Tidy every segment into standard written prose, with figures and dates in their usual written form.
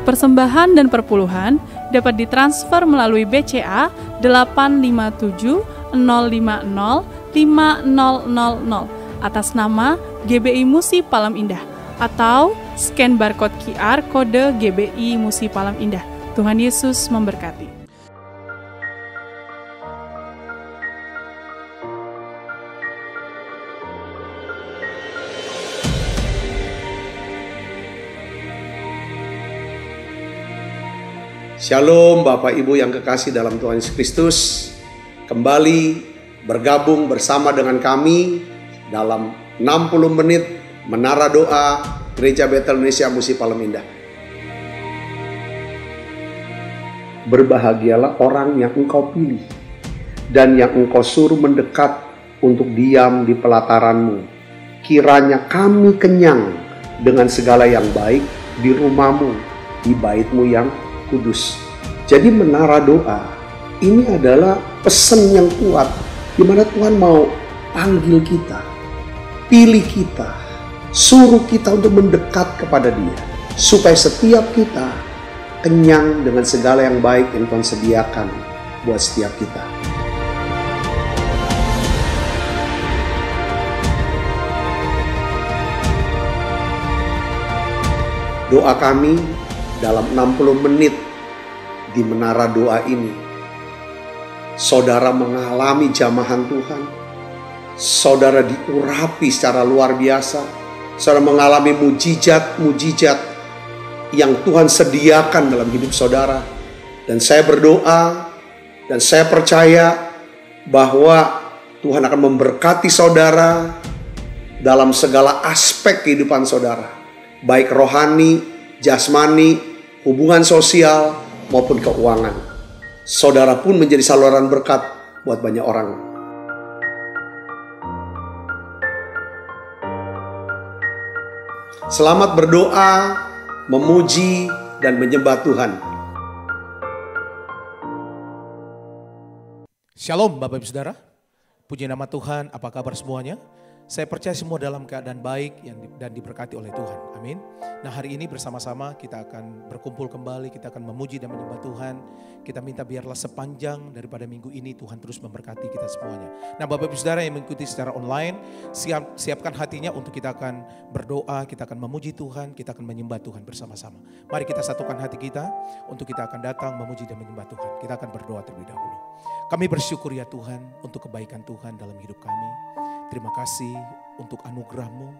Persembahan dan perpuluhan dapat ditransfer melalui BCA 857 050 5000 atas nama GBI Musi Palem Indah atau scan barcode QR kode GBI Musi Palem Indah. Tuhan Yesus memberkati. Shalom Bapak Ibu yang kekasih dalam Tuhan Yesus Kristus. Kembali bergabung bersama dengan kami dalam 60 menit Menara Doa Gereja Betel Indonesia Musi Palem Indah. Berbahagialah orang yang engkau pilih dan yang engkau suruh mendekat untuk diam di pelataranmu. Kiranya kami kenyang dengan segala yang baik di rumahmu, di baitmu yang kudus. Jadi menara doa ini adalah pesan yang kuat di mana Tuhan mau panggil kita, pilih kita, suruh kita untuk mendekat kepada Dia supaya setiap kita kenyang dengan segala yang baik yang Tuhan sediakan buat setiap kita. Doa kami dalam 60 menit di menara doa ini, saudara mengalami jamahan Tuhan, saudara diurapi secara luar biasa, saudara mengalami mujizat-mujizat yang Tuhan sediakan dalam hidup saudara. Dan saya berdoa dan saya percaya bahwa Tuhan akan memberkati saudara dalam segala aspek kehidupan saudara, baik rohani, jasmani, hubungan sosial, maupun keuangan. Saudara pun menjadi saluran berkat buat banyak orang. Selamat berdoa, memuji, dan menyembah Tuhan. Shalom Bapak Ibu Saudara, puji nama Tuhan, apa kabar semuanya? Saya percaya semua dalam keadaan baik dan diberkati oleh Tuhan. Amin. Nah, hari ini bersama-sama kita akan berkumpul kembali, kita akan memuji dan menyembah Tuhan. Kita minta biarlah sepanjang daripada minggu ini Tuhan terus memberkati kita semuanya. Nah, Bapak Ibu Saudara yang mengikuti secara online, siapkan hatinya untuk kita akan berdoa, kita akan memuji Tuhan, kita akan menyembah Tuhan bersama-sama. Mari kita satukan hati kita untuk kita akan datang memuji dan menyembah Tuhan. Kita akan berdoa terlebih dahulu. Kami bersyukur ya Tuhan untuk kebaikan Tuhan dalam hidup kami. Terima kasih untuk anugerah-Mu.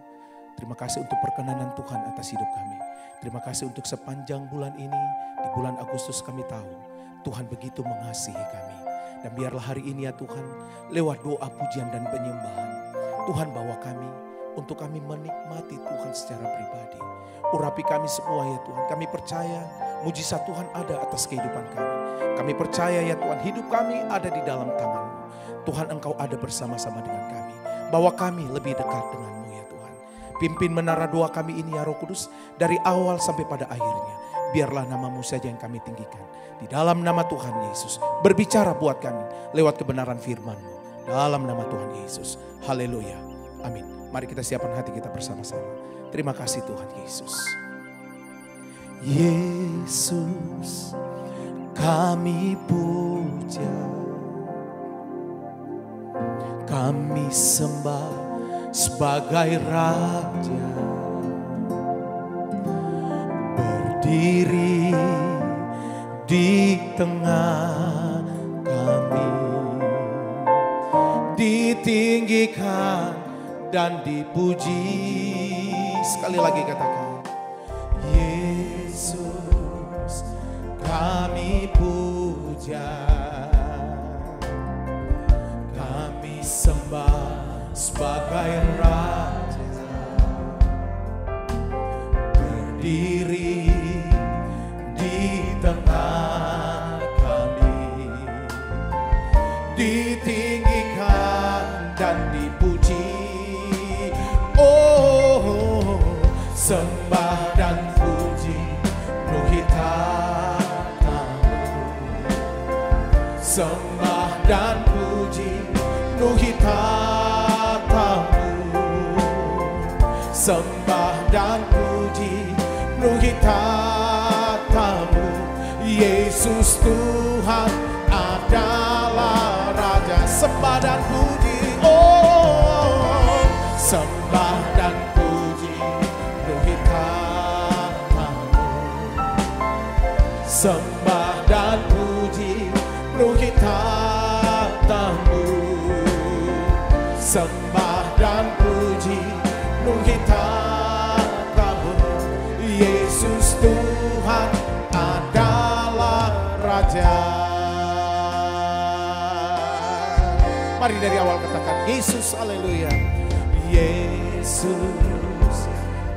Terima kasih untuk perkenanan Tuhan atas hidup kami. Terima kasih untuk sepanjang bulan ini, di bulan Agustus kami tahu Tuhan begitu mengasihi kami. Dan biarlah hari ini ya Tuhan, lewat doa, pujian dan penyembahan, Tuhan bawa kami untuk kami menikmati Tuhan secara pribadi. Urapi kami semua ya Tuhan. Kami percaya mujizat Tuhan ada atas kehidupan kami. Kami percaya ya Tuhan, hidup kami ada di dalam tangan-Mu. Tuhan, Engkau ada bersama-sama dengan kami. Bawa kami lebih dekat dengan-Mu ya Tuhan. Pimpin menara doa kami ini ya Roh Kudus, dari awal sampai pada akhirnya. Biarlah nama-Mu saja yang kami tinggikan. Di dalam nama Tuhan Yesus, berbicara buat kami lewat kebenaran firman-Mu. Dalam nama Tuhan Yesus. Haleluya. Amin. Mari kita siapkan hati kita bersama-sama. Terima kasih Tuhan Yesus. Yesus, kami puja. Kami sembah sebagai Raja, berdiri di tengah kami, ditinggikan dan dipuji. Sekali lagi katakan, Yesus kami puja. Sembah sebagai Raja, berdiri di tengah kami, ditinggikan dan dipuji. Oh, sembah dan puji penuhi tatamu, sembah dan puji penuhi tatamu, sembah dan puji penuhi tatamu. Yesus Tuhan adalah Raja. Sembah dan puji, oh, sembah dan puji Roh Katamu. Sembah dan puji Roh Katamu. Sembah dan puji Roh Katamu. Yesus Tuhan adalah Raja. Mari dari awal katakan Yesus, haleluya. Yesus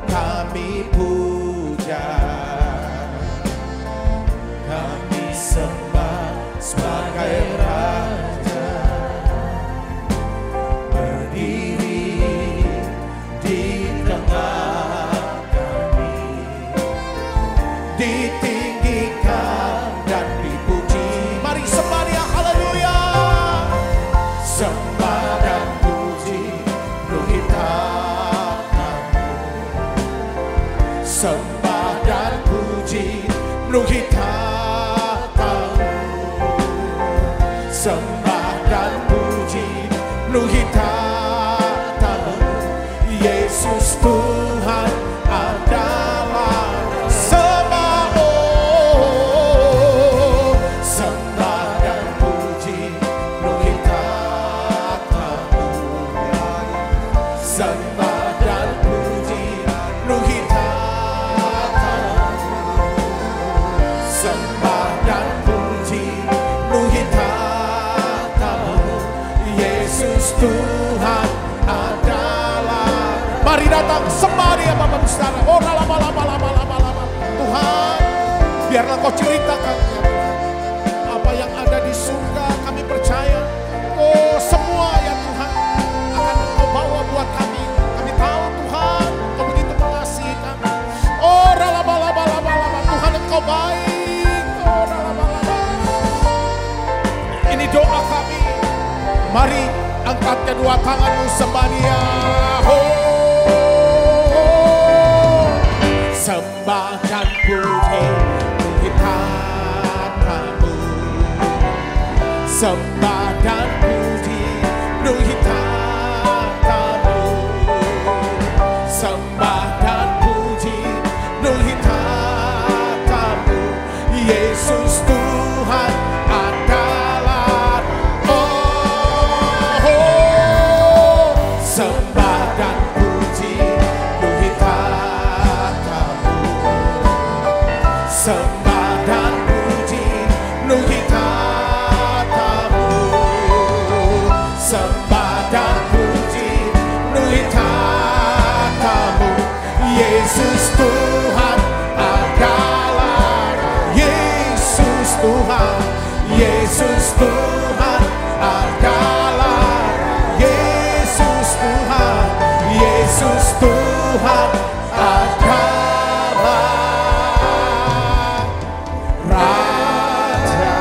kami puja, kami sembah sebagai Raja. Berdiri di tengah kami, ditinggikan dan dipuji. Mari sembah Dia, haleluya. Sembah dan puji Roh Katamu. Sembah dan puji Roh Katamu. Sembah dan puji Roh Katamu. Yesus Tuhan adalah sembah, oh, sembah dan puji Roh Katamu. Sembah dan puji Roh Katamu. Sembah dan puji Roh Katamu. Yesus Tuhan adalah. Mari datang sembah Dia Bapak Saudara. Oh lama. Tuhan, biarlah Kau ceritakan ya Tuhan, apa yang ada di surga. Kami percaya, oh semua ya Tuhan akan Kau bawa buat kami. Kami tahu Tuhan Kau begitu mengasihi kami. Oh lama. Tuhan Engkau baik. Oh lama. Ini doa kami. Mari angkat kedua tanganmu, sembah Dia. Sembah dan puji Roh Katamu. Sembah dan puji Roh Katamu. Sembah dan puji Roh Katamu. Yesus Tuhan adalah, oh, sembah dan puji Roh Katamu. Sembah dan puji Roh Katamu. Sembah dan puji Roh Katamu. Yesus Tuhan adalah, Yesus Tuhan, Yesus Tuhan adalah, Yesus Tuhan, Yesus Tuhan adalah Raja.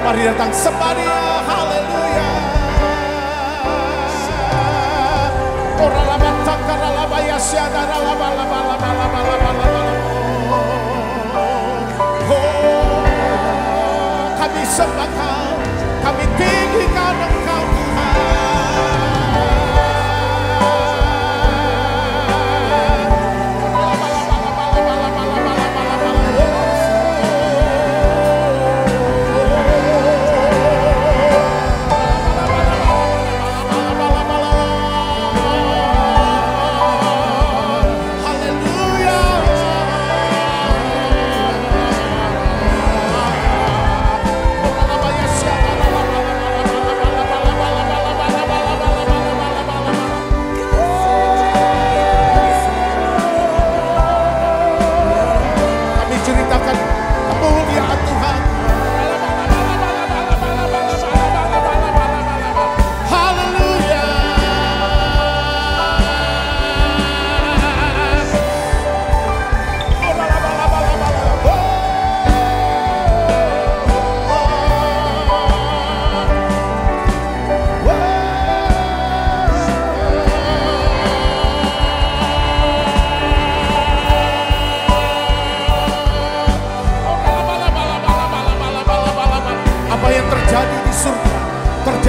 Mari datang sembah Dia, haleluya. Ora lama takara lama yasyada lama. Oh, kami sembah Kau, kami tinggikan Engkau Tuhan.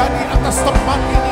terjadi atas tempat ini.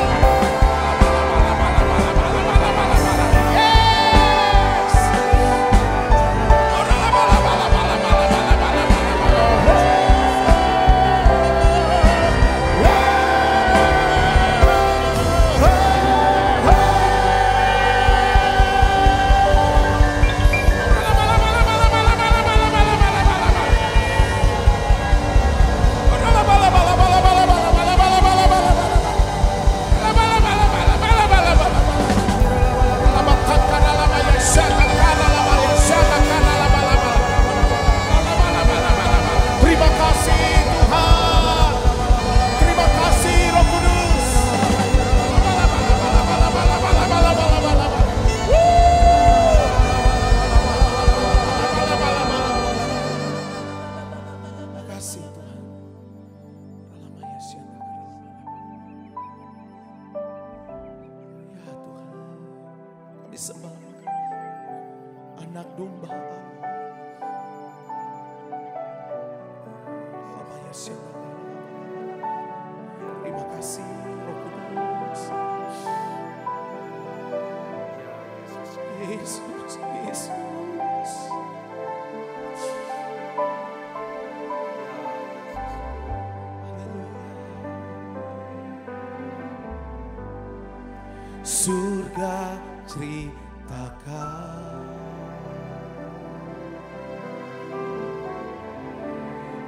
Surga ceritakan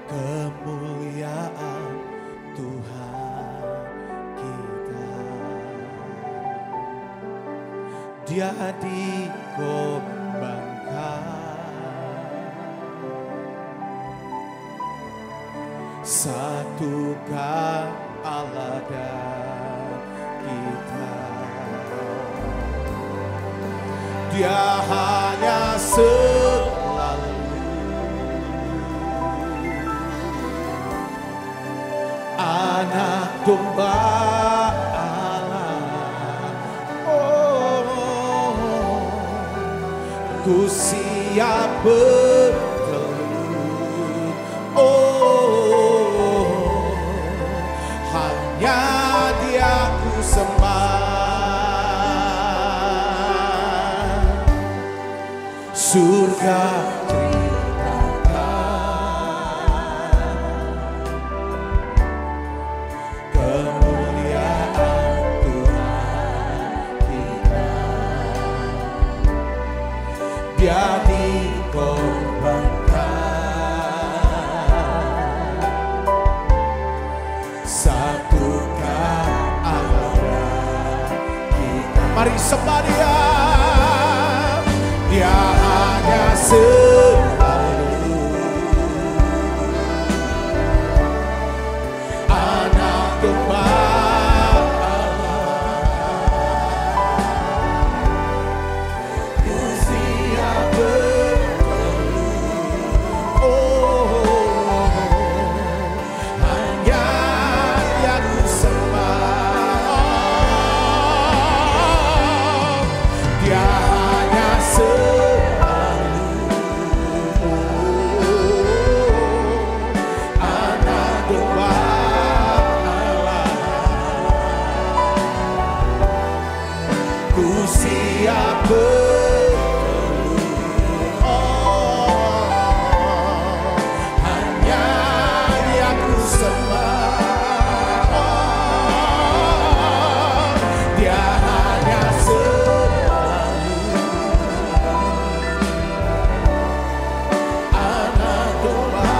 kemuliaan Tuhan kita. Dia dikorbankan, satukan Allah dan kita. Dia hanya selalu anak domba Allah. Oh, ku siap bertelut. Oh, hanya Dia ku sembah. Surga ceritakan kemuliaan Tuhan kita. Dia dikorbankan, satukan Allah kita. Mari sembah Dia. Dia hanya selalu anak domba Allah. Ku siap bertelut. Oh, hanya Dia ku sembah. Oh, Dia hanya selalu siap bertelut. Oh, hanya Dia ku sembah. Oh, Dia hanya selalu anak domba.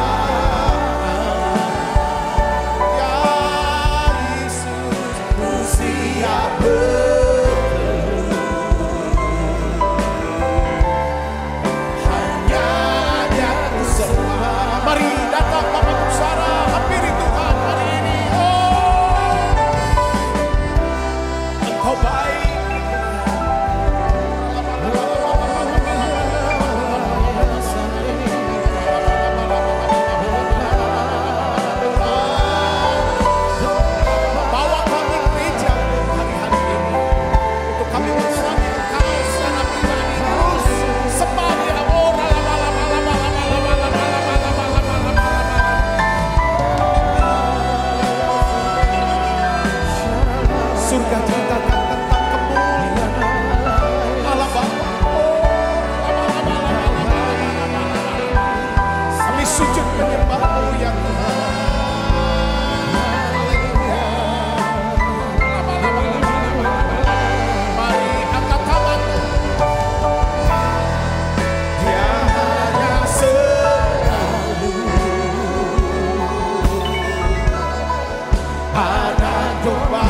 Ya Yesus, ku siap bertelut. Mari datang Bapak Pusara, hampiri Tuhan hari ini. Oh, Engkau baik. Bawa kami gereja hari-hari surga ceritakan tentang kemuliaan Allah Bapa. Kami sujud menyembah-Mu ya Tuhan. Mari angkat tangan. Dia hanya selalu anak domba.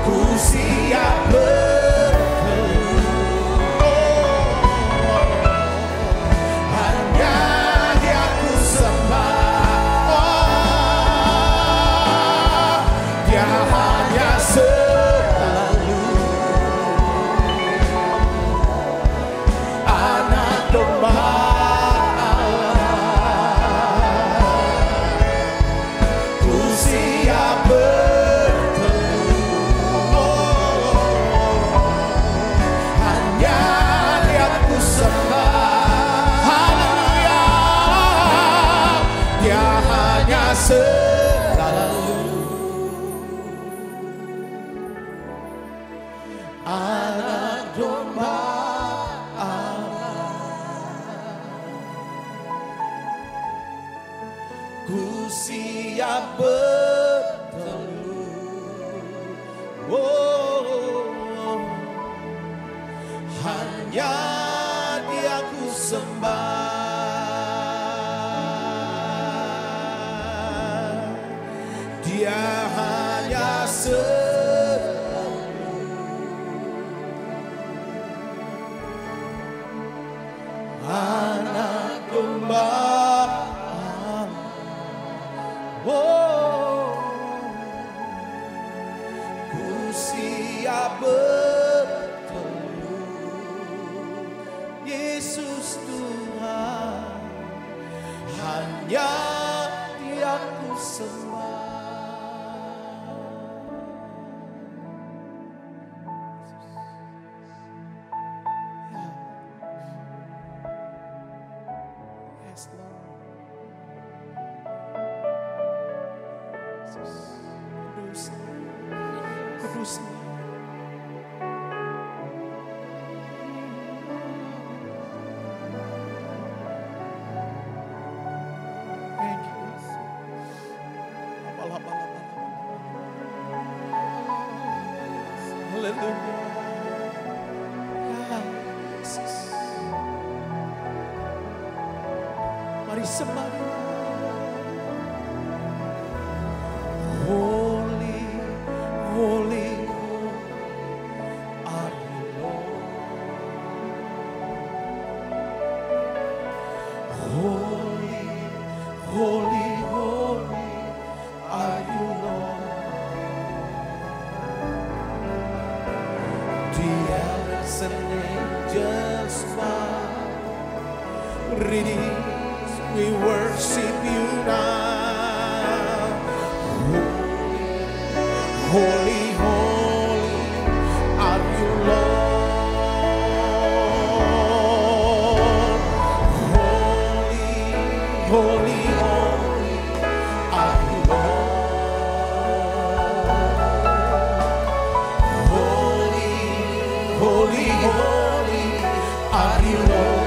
Ku siap anak domba Allah. Ku siap berteduh, oh, hanya Dia ku sembah. Dia hanya anak domba Allah. Oh, ku siap berteduh, Yesus Tuhan, hanya Dia ku sembah. Yes, Lord. Kudus, kudus. Thank you. Hallelujah. Yesus. Mari sembah. Holy, holy, are you Lord. Holy, holy, holy are you Lord. The elders and angels bow. We worship you now. Holy, holy are you Lord. Holy, holy, holy are you Lord. Holy, holy, holy are you Lord.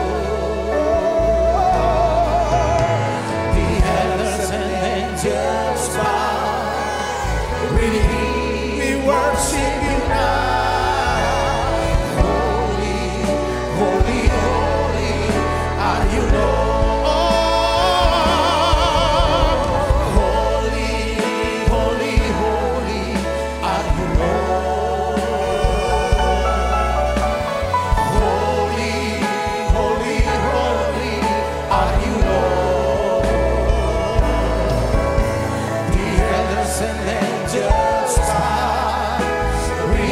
Just bow, we worship you now. Holy, holy, holy are you Lord. Holy, holy, holy are you Lord. Holy, holy, holy are you Lord. And angels bow, we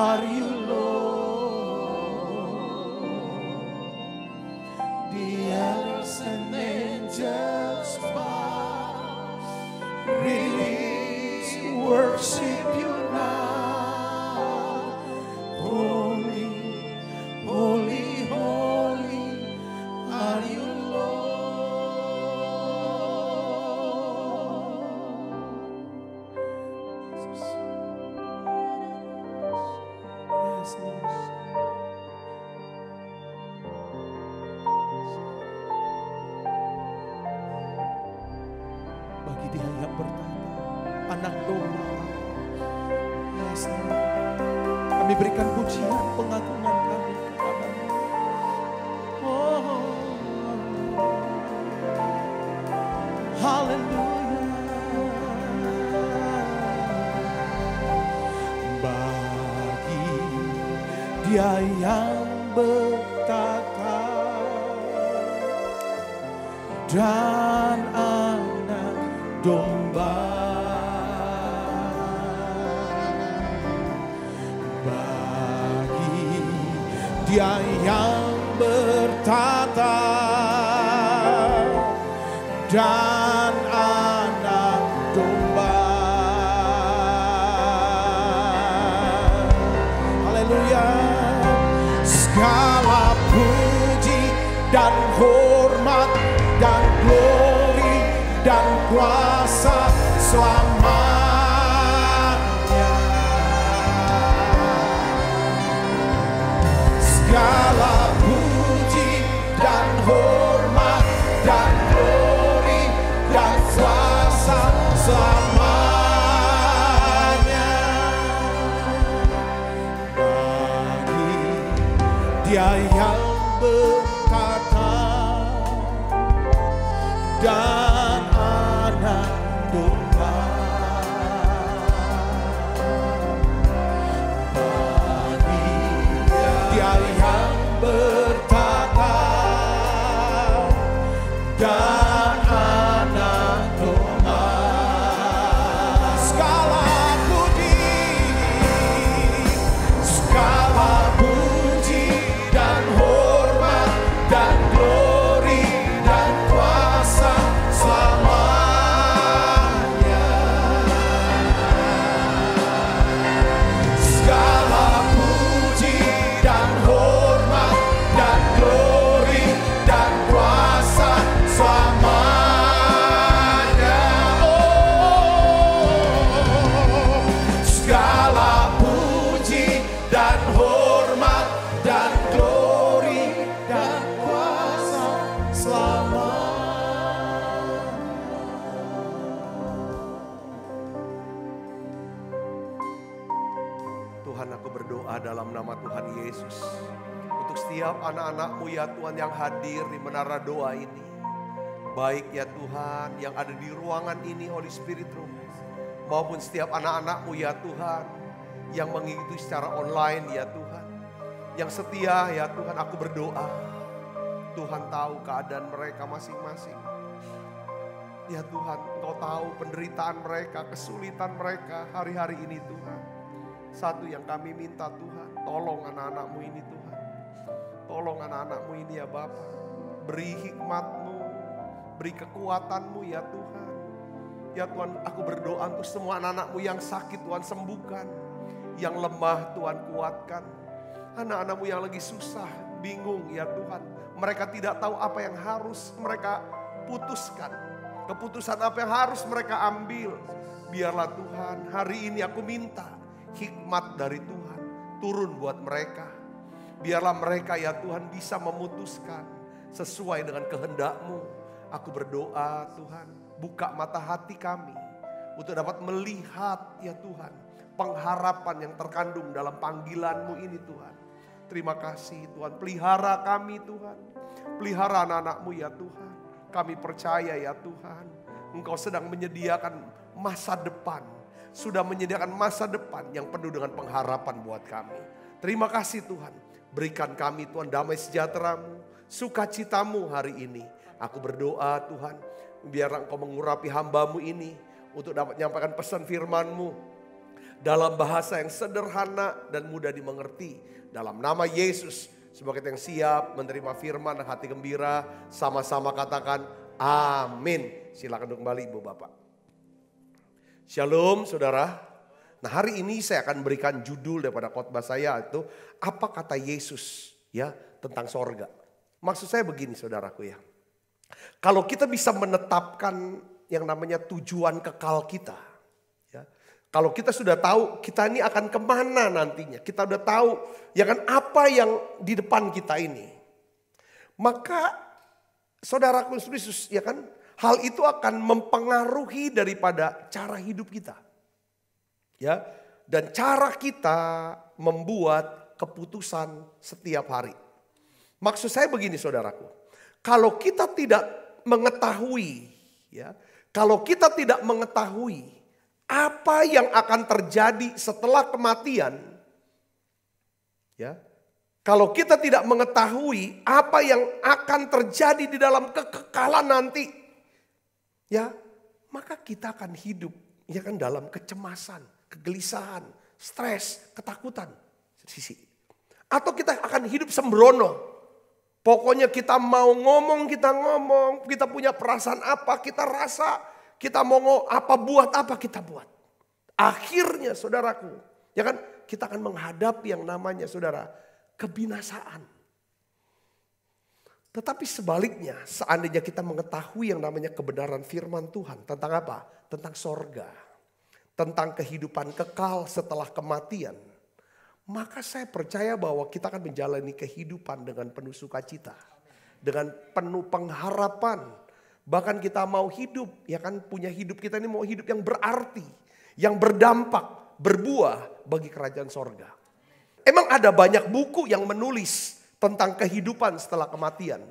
are you Lord. The elders and angels bow, release, worship you now. Holy, holy, holy are you anak domba. Yes, kami berikan pujian pengagungan kami kepada-Mu. Oh, haleluya. Bagi Dia yang bertata dan anak domba, bagi Dia yang bertata dan anak domba. Haleluya. Segala puji dan hormat dan glory dan kuasa selamanya. Segala puji dan hormat dan glory dan kuasa selamanya bagi Dia yang berkata dan anak domba, bagi Dia yang bertata dan anak domba. Segala puji dan hormat dan glory dan kuasa selamanya. Segala puji dan hormat dan glory dan kuasa selamanya. Oh, segala puji dan hormat dan glory dan kuasa selamanya. Tuhan, aku berdoa dalam nama Tuhan Yesus untuk setiap anak-anak-Mu ya Tuhan yang hadir di menara doa ini. Baik ya Tuhan yang ada di ruangan ini, Holy Spirit Room, maupun setiap anak-anak-Mu ya Tuhan yang mengikuti secara online ya Tuhan. Yang setia ya Tuhan, aku berdoa. Tuhan tahu keadaan mereka masing-masing. Ya Tuhan, Engkau tahu penderitaan mereka, kesulitan mereka hari-hari ini Tuhan. Satu yang kami minta Tuhan, tolong anak-anak-Mu ini Tuhan. Tolong anak-anak-Mu ini ya Bapa. Beri hikmat-Mu, beri kekuatan-Mu ya Tuhan. Ya Tuhan, aku berdoa untuk semua anak-anak-Mu yang sakit Tuhan sembuhkan. Yang lemah Tuhan kuatkan. Anak-anak-Mu yang lagi susah, bingung ya Tuhan. Mereka tidak tahu apa yang harus mereka putuskan. Keputusan apa yang harus mereka ambil. Biarlah Tuhan, hari ini aku minta hikmat dari Tuhan turun buat mereka. Biarlah mereka ya Tuhan bisa memutuskan sesuai dengan kehendak-Mu. Aku berdoa Tuhan, buka mata hati kami untuk dapat melihat ya Tuhan pengharapan yang terkandung dalam panggilan-Mu ini Tuhan. Terima kasih Tuhan, pelihara kami Tuhan. Pelihara anak-anak-Mu ya Tuhan. Kami percaya ya Tuhan, Engkau sedang menyediakan masa depan. Sudah menyediakan masa depan yang penuh dengan pengharapan buat kami. Terima kasih Tuhan. Berikan kami Tuhan damai sejahtera-Mu, sukacita-Mu hari ini. Aku berdoa Tuhan, biar Engkau mengurapi hamba-Mu ini untuk dapat menyampaikan pesan firman-Mu. dalam bahasa yang sederhana dan mudah dimengerti. Dalam nama Yesus, sebagai yang siap menerima firman dan hati gembira, sama-sama katakan amin. Silakan duduk kembali Ibu Bapak. Shalom saudara. Nah hari ini saya akan berikan judul daripada khotbah saya itu, apa kata Yesus ya tentang sorga. Maksud saya begini saudaraku ya. Kalau kita bisa menetapkan yang namanya tujuan kekal kita. Ya, kalau kita sudah tahu kita ini akan kemana nantinya. Kita udah tahu ya kan apa yang di depan kita ini. Maka saudaraku Yesus ya kan, hal itu akan mempengaruhi daripada cara hidup kita. Ya, dan cara kita membuat keputusan setiap hari. Maksud saya begini saudaraku. Kalau kita tidak mengetahui, ya, kalau kita tidak mengetahui apa yang akan terjadi setelah kematian, ya, kalau kita tidak mengetahui apa yang akan terjadi di dalam kekekalan nanti, ya, maka kita akan hidup, ya kan, dalam kecemasan, kegelisahan, stres, ketakutan, sisi. Atau kita akan hidup sembrono. Pokoknya kita mau ngomong, kita punya perasaan apa, kita rasa, kita mau buat apa, kita buat. Akhirnya saudaraku, ya kan, kita akan menghadapi yang namanya saudara, kebinasaan. Tetapi sebaliknya, seandainya kita mengetahui yang namanya kebenaran firman Tuhan, tentang apa? Tentang sorga, tentang kehidupan kekal setelah kematian. Maka saya percaya bahwa kita akan menjalani kehidupan dengan penuh sukacita. Dengan penuh pengharapan. Bahkan kita mau hidup, ya kan, punya hidup kita ini mau hidup yang berarti. Yang berdampak, berbuah bagi kerajaan sorga. Emang ada banyak buku yang menulis tentang kehidupan setelah kematian.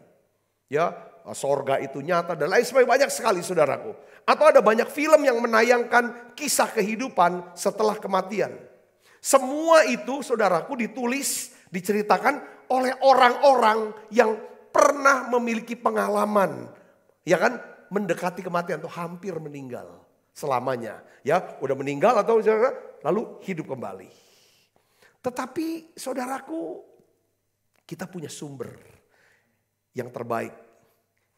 Ya, sorga itu nyata dan lain sebagainya, banyak sekali saudaraku. Atau ada banyak film yang menayangkan kisah kehidupan setelah kematian. Semua itu saudaraku ditulis, diceritakan oleh orang-orang yang pernah memiliki pengalaman. Ya kan, mendekati kematian atau hampir meninggal selamanya. Ya, udah meninggal atau lalu hidup kembali. Tetapi saudaraku, kita punya sumber yang terbaik.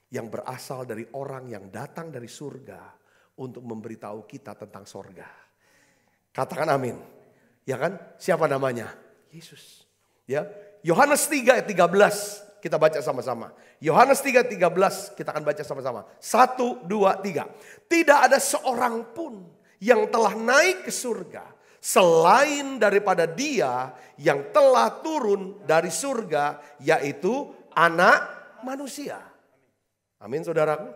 Yang berasal dari orang yang datang dari surga untuk memberitahu kita tentang sorga. Katakan amin. Ya kan? Siapa namanya? Yesus. Ya. Yohanes 3 ayat 13 kita baca sama-sama. Yohanes 3 ayat 13 kita akan baca sama-sama. 1, 2, 3. Tidak ada seorang pun yang telah naik ke surga selain daripada Dia yang telah turun dari surga, yaitu Anak Manusia. Amin saudaraku.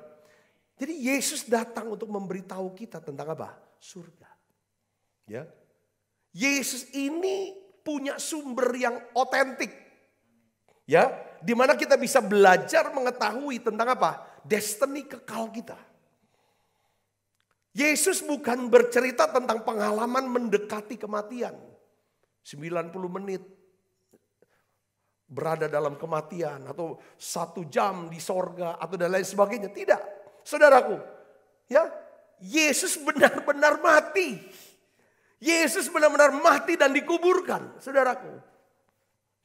Jadi Yesus datang untuk memberitahu kita tentang apa? Surga. Ya. Yesus ini punya sumber yang otentik. Ya, di mana kita bisa belajar mengetahui tentang apa? Destiny kekal kita. Yesus bukan bercerita tentang pengalaman mendekati kematian. 90 menit berada dalam kematian atau 1 jam di sorga atau dan lain sebagainya. Tidak, saudaraku. Ya, Yesus benar-benar mati. Yesus benar-benar mati dan dikuburkan, saudaraku.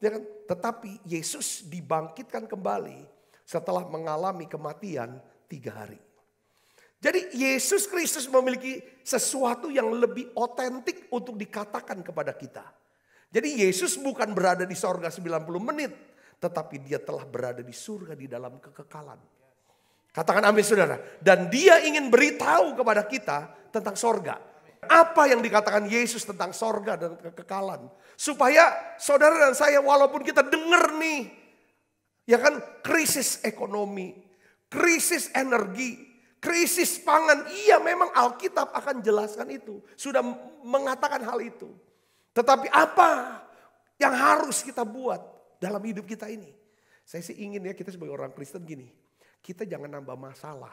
Ya kan? Tetapi Yesus dibangkitkan kembali setelah mengalami kematian 3 hari. Jadi Yesus Kristus memiliki sesuatu yang lebih otentik untuk dikatakan kepada kita. Jadi Yesus bukan berada di sorga 90 menit. Tetapi Dia telah berada di surga di dalam kekekalan. Katakan amin saudara. Dan Dia ingin beritahu kepada kita tentang sorga. Apa yang dikatakan Yesus tentang sorga dan kekekalan. Supaya saudara dan saya walaupun kita dengar nih. Ya kan, krisis ekonomi, krisis energi, krisis pangan. Iya memang Alkitab akan jelaskan itu. Sudah mengatakan hal itu. Tetapi apa yang harus kita buat dalam hidup kita ini? Saya sih ingin ya kita sebagai orang Kristen gini. Kita jangan nambah masalah.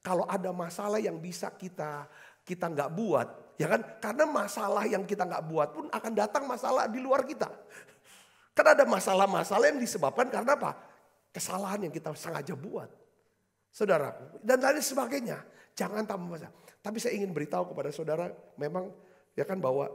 Kalau ada masalah yang bisa kita nggak buat, ya kan? Karena masalah yang kita nggak buat pun akan datang masalah di luar kita. Karena ada masalah-masalah yang disebabkan karena apa? Kesalahan yang kita sengaja buat. Saudara, dan lain sebagainya. Jangan tambah masalah. Tapi saya ingin beritahu kepada saudara, memang ya kan, bahwa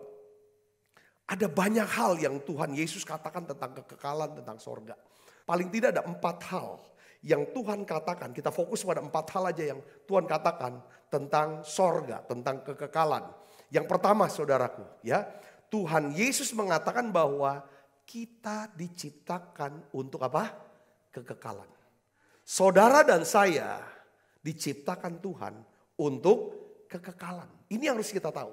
ada banyak hal yang Tuhan Yesus katakan tentang kekekalan, tentang sorga. Paling tidak ada 4 hal yang Tuhan katakan. Kita fokus pada 4 hal aja yang Tuhan katakan tentang sorga, tentang kekekalan. Yang pertama saudaraku, ya, Tuhan Yesus mengatakan bahwa kita diciptakan untuk apa? Kekekalan. Saudara dan saya diciptakan Tuhan untuk kekekalan. Ini yang harus kita tahu.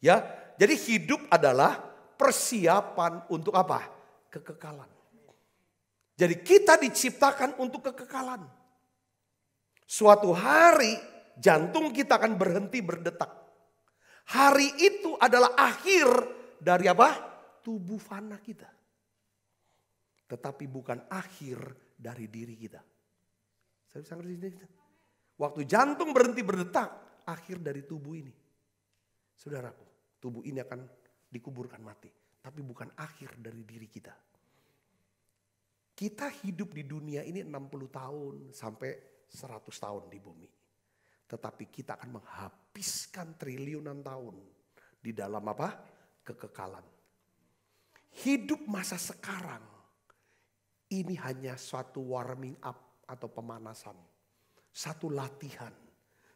Ya, jadi hidup adalah persiapan untuk apa? Kekekalan. Jadi kita diciptakan untuk kekekalan. Suatu hari jantung kita akan berhenti berdetak. Hari itu adalah akhir dari apa? Tubuh fana kita. Tetapi bukan akhir dari diri kita. Saya bisa ngerti ini. Waktu jantung berhenti berdetak, akhir dari tubuh ini. Saudaraku, tubuh ini akan dikuburkan mati. Tapi bukan akhir dari diri kita. Kita hidup di dunia ini 60 tahun sampai 100 tahun di bumi. Tetapi kita akan menghabiskan triliunan tahun di dalam apa? Kekekalan. Hidup masa sekarang ini hanya suatu warming up atau pemanasan. Satu latihan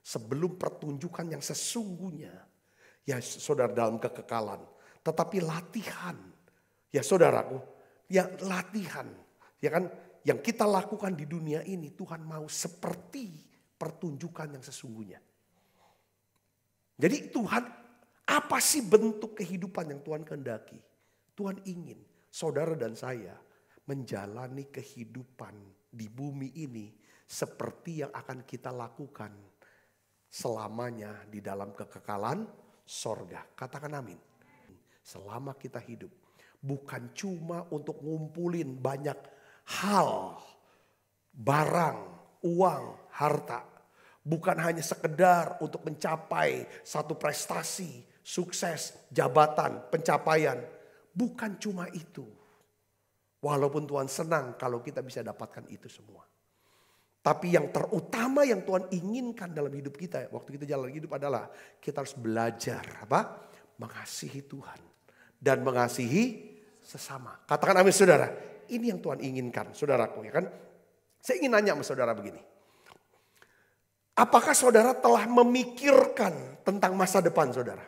sebelum pertunjukan yang sesungguhnya. Ya saudara, dalam kekekalan. Tetapi latihan, ya saudaraku, ya latihan. Ya kan, yang kita lakukan di dunia ini Tuhan mau seperti pertunjukan yang sesungguhnya. Jadi Tuhan, apa sih bentuk kehidupan yang Tuhan kehendaki? Tuhan ingin saudara dan saya menjalani kehidupan di bumi ini seperti yang akan kita lakukan selamanya di dalam kekekalan sorga. Katakan amin. Selama kita hidup, bukan cuma untuk ngumpulin banyak hal, barang, uang, harta. Bukan hanya sekedar untuk mencapai satu prestasi, sukses, jabatan, pencapaian. Bukan cuma itu. Walaupun Tuhan senang kalau kita bisa dapatkan itu semua. Tapi yang terutama yang Tuhan inginkan dalam hidup kita, waktu kita jalan hidup adalah kita harus belajar apa? Mengasihi Tuhan dan mengasihi sesama. Katakan amin saudara. Ini yang Tuhan inginkan saudaraku, ya kan? Saya ingin nanya sama saudara begini. Apakah saudara telah memikirkan tentang masa depan saudara?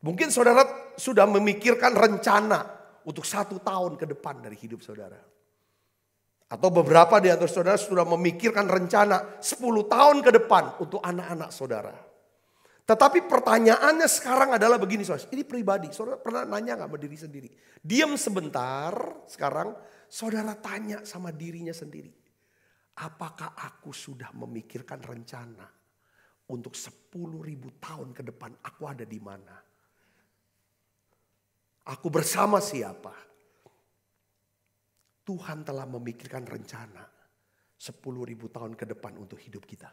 Mungkin saudara sudah memikirkan rencana untuk 1 tahun ke depan dari hidup saudara. Atau beberapa di antara saudara sudah memikirkan rencana 10 tahun ke depan untuk anak-anak saudara. Tetapi pertanyaannya sekarang adalah begini saudara. Ini pribadi, saudara pernah nanya gak sama diri sendiri? Diam sebentar, sekarang saudara tanya sama dirinya sendiri. Apakah aku sudah memikirkan rencana untuk 10.000 tahun ke depan aku ada di mana? Aku bersama siapa? Tuhan telah memikirkan rencana 10.000 tahun ke depan untuk hidup kita.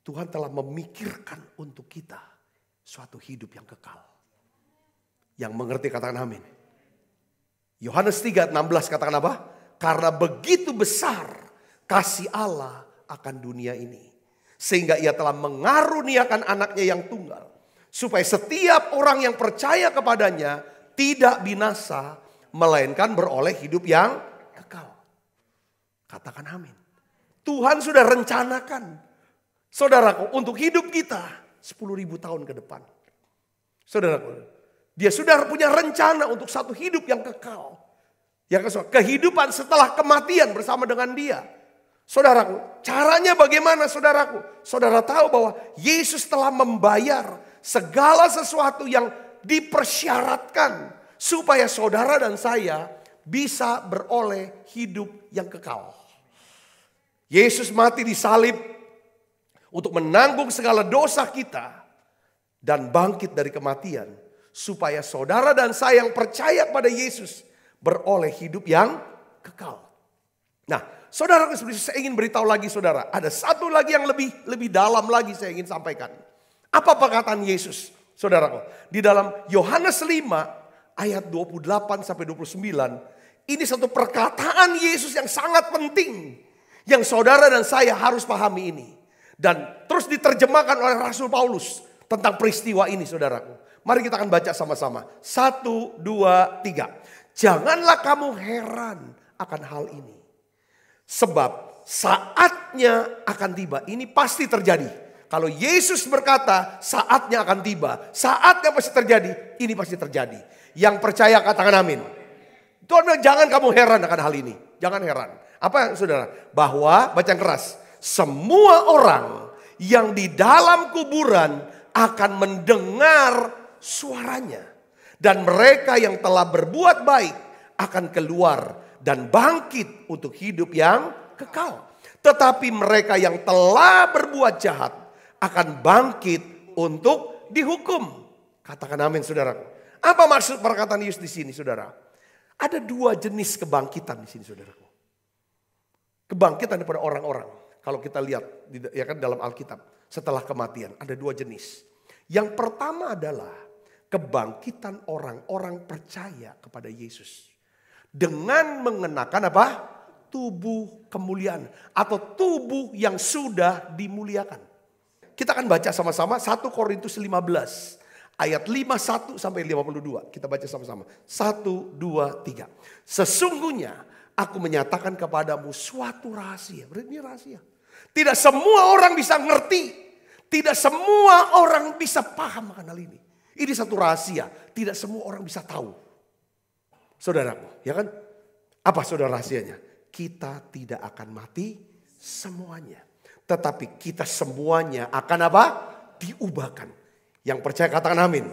Tuhan telah memikirkan untuk kita suatu hidup yang kekal. Yang mengerti katakan amin. Yohanes 3:16 katakan apa? Karena begitu besar kasih Allah akan dunia ini. Sehingga ia telah mengaruniakan anaknya yang tunggal. Supaya setiap orang yang percaya kepadanya tidak binasa. Melainkan beroleh hidup yang kekal. Katakan amin. Tuhan sudah rencanakan. Saudaraku, untuk hidup kita 10.000 tahun ke depan. Saudaraku, dia sudah punya rencana untuk satu hidup yang kekal. Yang kehidupan setelah kematian bersama dengan dia. Saudaraku, caranya bagaimana saudaraku? Saudara tahu bahwa Yesus telah membayar segala sesuatu yang dipersyaratkan. Supaya saudara dan saya bisa beroleh hidup yang kekal. Yesus mati di salib untuk menanggung segala dosa kita. Dan bangkit dari kematian. Supaya saudara dan saya yang percaya pada Yesus beroleh hidup yang kekal. Nah, saudara, saya ingin beritahu lagi saudara. Ada satu lagi yang lebih dalam lagi saya ingin sampaikan. Apa perkataan Yesus? Saudaraku, di dalam Yohanes 5 ayat 28 sampai 29. Ini satu perkataan Yesus yang sangat penting. Yang saudara dan saya harus pahami ini. Dan terus diterjemahkan oleh Rasul Paulus. tentang peristiwa ini saudaraku. Mari kita akan baca sama-sama. 1, 2, 3. Janganlah kamu heran akan hal ini. Sebab saatnya akan tiba. Ini pasti terjadi. Kalau Yesus berkata saatnya akan tiba. Saatnya pasti terjadi. Ini pasti terjadi. Yang percaya katakan amin. Tuhan, jangan kamu heran akan hal ini. Jangan heran. Apa saudara? Bahwa, baca yang keras. Semua orang yang di dalam kuburan akan mendengar suaranya. Dan mereka yang telah berbuat baik akan keluar dan bangkit untuk hidup yang kekal. Tetapi mereka yang telah berbuat jahat akan bangkit untuk dihukum. Katakan amin saudara. Apa maksud perkataan Yesus di sini saudara? Ada 2 jenis kebangkitan di sini saudaraku. Kebangkitan daripada orang-orang. Kalau kita lihat ya kan dalam Alkitab setelah kematian ada 2 jenis. Yang pertama adalah kebangkitan orang-orang percaya kepada Yesus. Dengan mengenakan apa? Tubuh kemuliaan. Atau tubuh yang sudah dimuliakan. Kita akan baca sama-sama 1 Korintus 15. Ayat 51 sampai 52. Kita baca sama-sama. 1, 2, 3. Sesungguhnya aku menyatakan kepadamu suatu rahasia. Berarti ini rahasia. Tidak semua orang bisa ngerti. Tidak semua orang bisa paham akan hal ini. Ini satu rahasia. Tidak semua orang bisa tahu. Saudaraku, ya kan? Apa saudara rahasianya? Kita tidak akan mati semuanya. Tetapi kita semuanya akan apa? Diubahkan. Yang percaya katakan amin.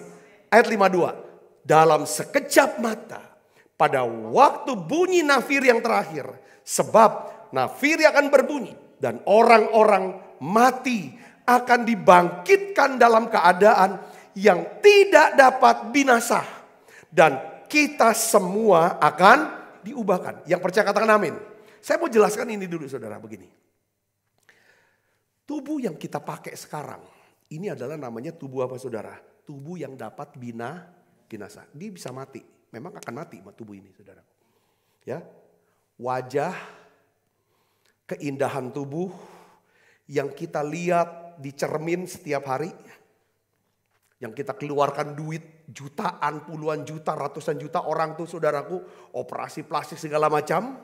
Ayat 52. Dalam sekejap mata. Pada waktu bunyi nafir yang terakhir. Sebab nafir akan berbunyi. Dan orang-orang mati akan dibangkitkan dalam keadaan yang tidak dapat binasa. Dan kita semua akan diubahkan. Yang percaya katakan amin. Saya mau jelaskan ini dulu saudara begini. Tubuh yang kita pakai sekarang. Ini adalah namanya tubuh apa saudara? Tubuh yang dapat binasa. Dia bisa mati. Memang akan mati tubuh ini saudara. Ya, wajah, keindahan tubuh yang kita lihat di cermin setiap hari. Yang kita keluarkan duit jutaan, puluhan juta, ratusan juta orang tuh saudaraku. Operasi plastik segala macam.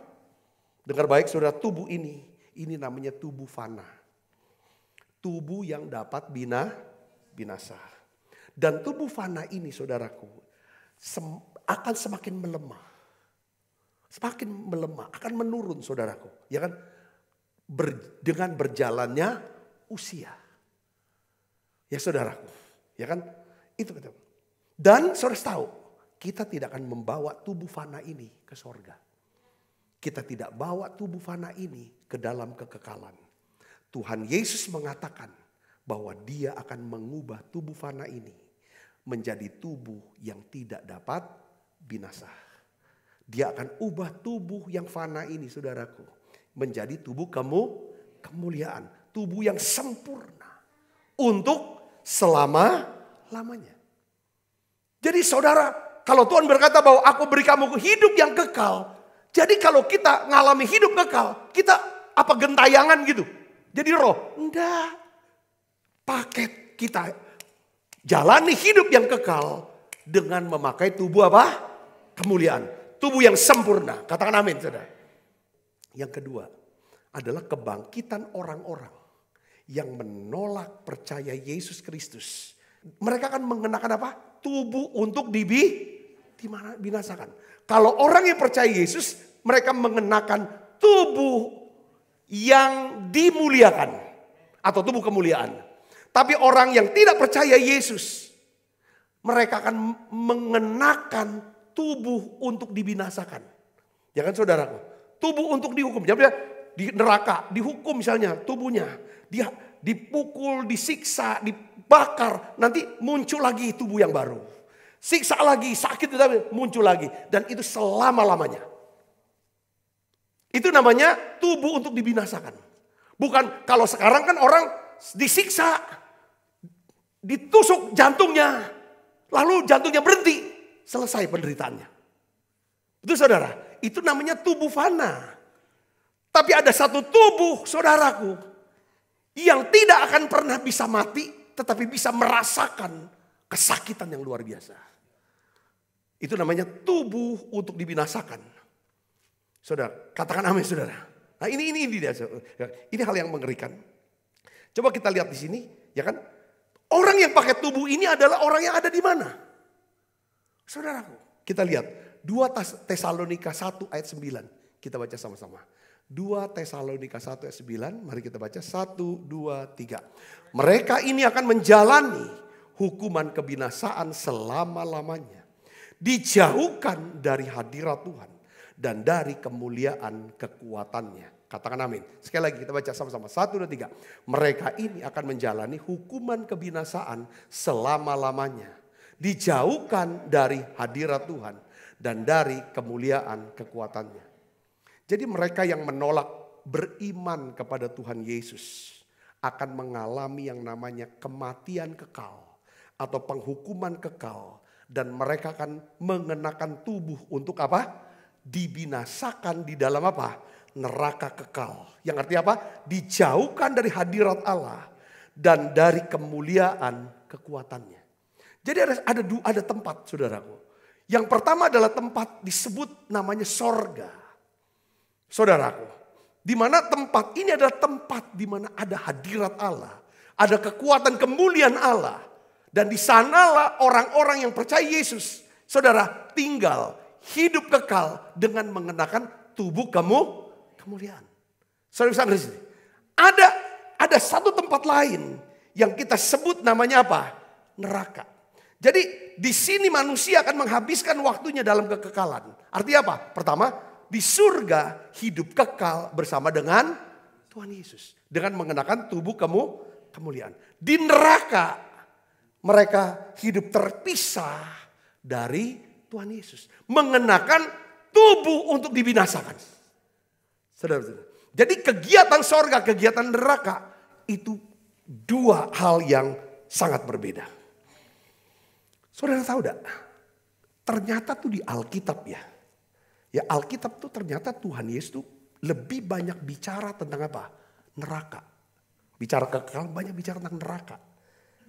Dengar baik saudara, tubuh ini namanya tubuh fana. Tubuh yang dapat binasa. Dan tubuh fana ini saudaraku akan semakin melemah. Semakin melemah, akan menurun saudaraku. Ya kan? Dengan berjalannya usia. Ya saudaraku. Ya kan? Itu betul. Dan saudara tahu, kita tidak akan membawa tubuh fana ini ke sorga. Kita tidak bawa tubuh fana ini ke dalam kekekalan. Tuhan Yesus mengatakan bahwa dia akan mengubah tubuh fana ini menjadi tubuh yang tidak dapat binasa. Dia akan ubah tubuh yang fana ini saudaraku menjadi tubuh kemuliaan. Tubuh yang sempurna untuk selama-lamanya. Jadi saudara, kalau Tuhan berkata bahwa aku beri kamu hidup yang kekal. Jadi kalau kita ngalami hidup kekal, kita apa gentayangan gitu. Jadi roh, enggak. Paket kita jalani hidup yang kekal dengan memakai tubuh apa? Kemuliaan. Tubuh yang sempurna. Katakan amin saudara. Yang kedua adalah kebangkitan orang-orang yang menolak percaya Yesus Kristus. Mereka akan mengenakan apa? Tubuh untuk dibinasakan. Kalau orang yang percaya Yesus, mereka mengenakan tubuh yang dimuliakan. Atau tubuh kemuliaan. Tapi orang yang tidak percaya Yesus, mereka akan mengenakan tubuh untuk dibinasakan. Ya kan saudaraku? Tubuh untuk dihukum. Jadi di neraka, dihukum misalnya tubuhnya. Dia dipukul, disiksa, dibakar. Nanti muncul lagi tubuh yang baru. Siksa lagi, sakit muncul lagi. Dan itu selama-lamanya. Itu namanya tubuh untuk dibinasakan. Bukan kalau sekarang kan orang disiksa, ditusuk jantungnya. Lalu jantungnya berhenti, selesai penderitaannya. Itu saudara, itu namanya tubuh fana. Tapi ada satu tubuh saudaraku yang tidak akan pernah bisa mati tetapi bisa merasakan kesakitan yang luar biasa. Itu namanya tubuh untuk dibinasakan. Saudara, katakan amin saudara. Nah ini dia. Ini hal yang mengerikan. Coba kita lihat di sini, ya kan? Orang yang pakai tubuh ini adalah orang yang ada di mana? Saudaraku, kita lihat 2 Tesalonika 1 ayat 9. Kita baca sama-sama. 2 Tesalonika 1 ayat 9, mari kita baca 1, 2, 3. Mereka ini akan menjalani hukuman kebinasaan selama-lamanya. Dijauhkan dari hadirat Tuhan dan dari kemuliaan kekuatannya. Katakan amin. Sekali lagi kita baca sama-sama. 1, 2, 3. Mereka ini akan menjalani hukuman kebinasaan selama-lamanya. Dijauhkan dari hadirat Tuhan dan dari kemuliaan kekuatannya. Jadi mereka yang menolak beriman kepada Tuhan Yesus akan mengalami yang namanya kematian kekal atau penghukuman kekal. Dan mereka akan mengenakan tubuh untuk apa? Dibinasakan di dalam apa? Neraka kekal. Yang artinya apa? Dijauhkan dari hadirat Allah dan dari kemuliaan kekuatannya. Jadi ada tempat saudaraku. Yang pertama adalah tempat disebut namanya sorga. Saudaraku. Di mana tempat ini adalah tempat di mana ada hadirat Allah. Ada kekuatan kemuliaan Allah. Dan di sanalah orang-orang yang percaya Yesus. Saudara tinggal hidup kekal dengan mengenakan tubuh kemuliaan. Saudara di sini. Ada satu tempat lain yang kita sebut namanya apa? Neraka. Jadi di sini manusia akan menghabiskan waktunya dalam kekekalan. Artinya apa? Pertama, di surga hidup kekal bersama dengan Tuhan Yesus. Dengan mengenakan tubuh kemuliaan. Di neraka mereka hidup terpisah dari Tuhan Yesus. Mengenakan tubuh untuk dibinasakan. Saudara-saudara. Jadi kegiatan sorga, kegiatan neraka itu 2 hal yang sangat berbeda. Saudara tahu tidak? Ternyata tuh di Alkitab ya. Ya Alkitab tuh ternyata Tuhan Yesus tuh lebih banyak bicara tentang apa? Neraka. Bicara kekal, banyak bicara tentang neraka.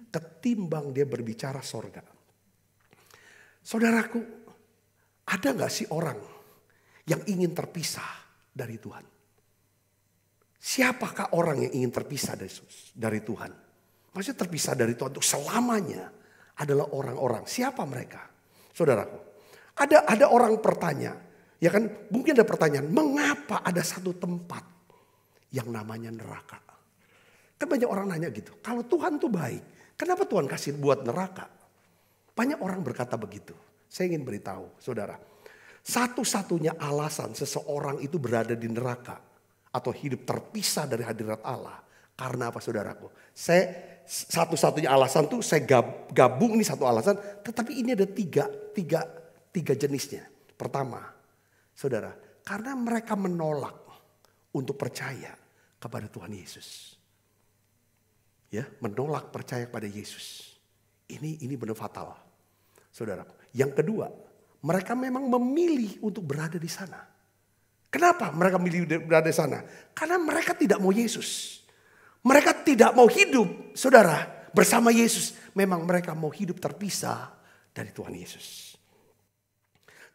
Ketimbang dia berbicara sorga. Saudaraku, ada gak sih orang yang ingin terpisah dari Tuhan? Siapakah orang yang ingin terpisah dari Tuhan? Maksudnya terpisah dari Tuhan untuk selamanya adalah orang-orang. Siapa mereka? Saudaraku, ada orang bertanya, ya kan? Mungkin ada pertanyaan, mengapa ada satu tempat yang namanya neraka? Kan banyak orang nanya gitu, kalau Tuhan tuh baik, kenapa Tuhan kasih buat neraka? Banyak orang berkata begitu. Saya ingin beritahu saudara. Satu-satunya alasan seseorang itu berada di neraka. Atau hidup terpisah dari hadirat Allah. Karena apa saudaraku? Satu-satunya alasan tuh saya gabung nih satu alasan. Tetapi ini ada tiga jenisnya. Pertama saudara. Karena mereka menolak untuk percaya kepada Tuhan Yesus. Ya, menolak percaya pada Yesus. Ini benar fatal. Saudara. Yang kedua, mereka memang memilih untuk berada di sana. Kenapa mereka memilih berada di sana? Karena mereka tidak mau Yesus. Mereka tidak mau hidup, saudara, bersama Yesus. Memang mereka mau hidup terpisah dari Tuhan Yesus.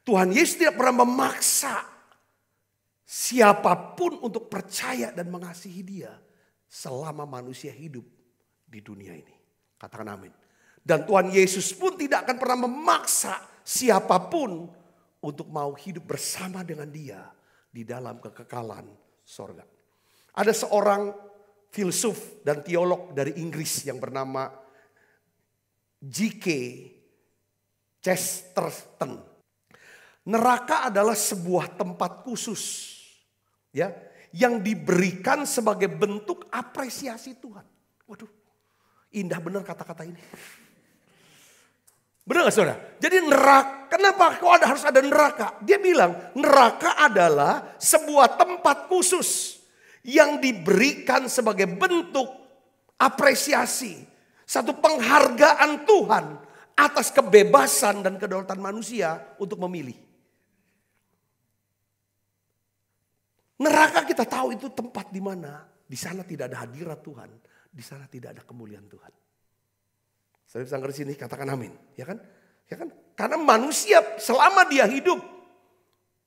Tuhan Yesus tidak pernah memaksa siapapun untuk percaya dan mengasihi Dia selama manusia hidup di dunia ini. Katakan amin. Dan Tuhan Yesus pun tidak akan pernah memaksa siapapun untuk mau hidup bersama dengan Dia di dalam kekekalan sorga. Ada seorang filsuf dan teolog dari Inggris yang bernama G.K. Chesterton. Neraka adalah sebuah tempat khusus ya yang diberikan sebagai bentuk apresiasi Tuhan. Waduh, indah benar kata-kata ini. Benar gak saudara? Jadi neraka, kenapa kok harus ada neraka? Dia bilang neraka adalah sebuah tempat khusus yang diberikan sebagai bentuk apresiasi. Satu penghargaan Tuhan atas kebebasan dan kedaulatan manusia untuk memilih. Neraka kita tahu itu tempat di mana. Di sana tidak ada hadirat Tuhan. Di sana tidak ada kemuliaan Tuhan. Saya bisa ngerti sini, katakan amin. Ya kan? Ya kan? Karena manusia selama dia hidup,